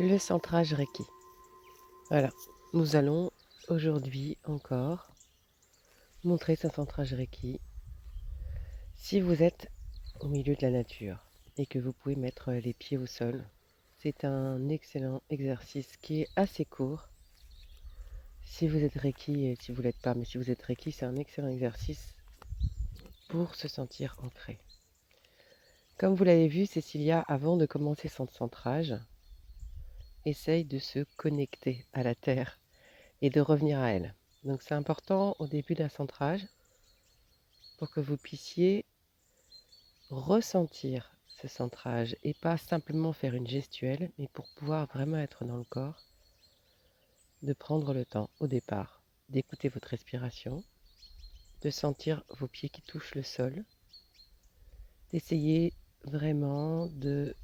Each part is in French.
Le centrage Reiki. Voilà, nous allons aujourd'hui encore montrer ce centrage Reiki. Si vous êtes au milieu de la nature et que vous pouvez mettre les pieds au sol, c'est un excellent exercice qui est assez court. Si vous êtes Reiki et si vous ne l'êtes pas, mais si vous êtes Reiki, c'est un excellent exercice pour se sentir ancré. Comme vous l'avez vu, Cécilia, avant de commencer son centrage, essaye de se connecter à la terre et de revenir à elle. Donc c'est important au début d'un centrage pour que vous puissiez ressentir ce centrage et pas simplement faire une gestuelle, mais pour pouvoir vraiment être dans le corps, de prendre le temps au départ d'écouter votre respiration, de sentir vos pieds qui touchent le sol, d'essayer vraiment de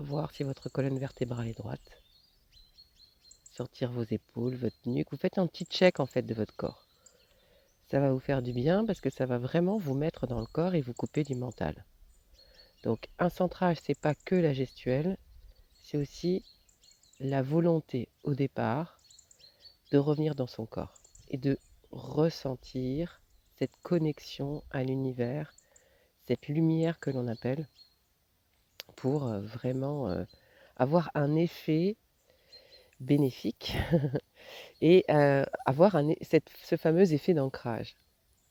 voir si votre colonne vertébrale est droite, sentir vos épaules, votre nuque. Vous faites un petit check en fait de votre corps. Ça va vous faire du bien parce que ça va vraiment vous mettre dans le corps et vous couper du mental. Donc un centrage, c'est pas que la gestuelle, c'est aussi la volonté au départ de revenir dans son corps et de ressentir cette connexion à l'univers, cette lumière que l'on appelle, pour vraiment avoir un effet bénéfique et avoir ce fameux effet d'ancrage.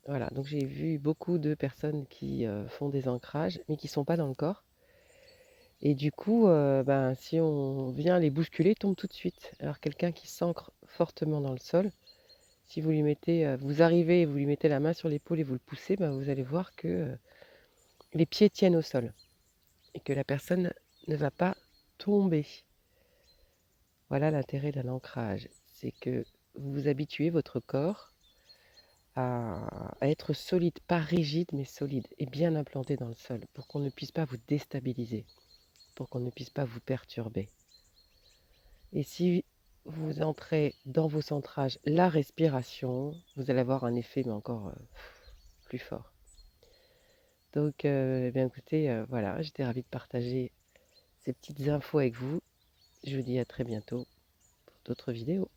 Voilà, donc j'ai vu beaucoup de personnes qui font des ancrages, mais qui ne sont pas dans le corps. Et du coup, si on vient les bousculer, ils tombent tout de suite. Alors quelqu'un qui s'ancre fortement dans le sol, si vous lui mettez, vous arrivez et vous lui mettez la main sur l'épaule et vous le poussez, vous allez voir que les pieds tiennent au sol et que la personne ne va pas tomber. Voilà l'intérêt d'un ancrage, c'est que vous habituez votre corps à être solide, pas rigide, mais solide et bien implanté dans le sol pour qu'on ne puisse pas vous déstabiliser, pour qu'on ne puisse pas vous perturber. Et si vous entrez dans vos centrages la respiration, vous allez avoir un effet mais encore plus fort. Donc, eh bien écoutez, voilà, j'étais ravie de partager ces petites infos avec vous. Je vous dis à très bientôt pour d'autres vidéos.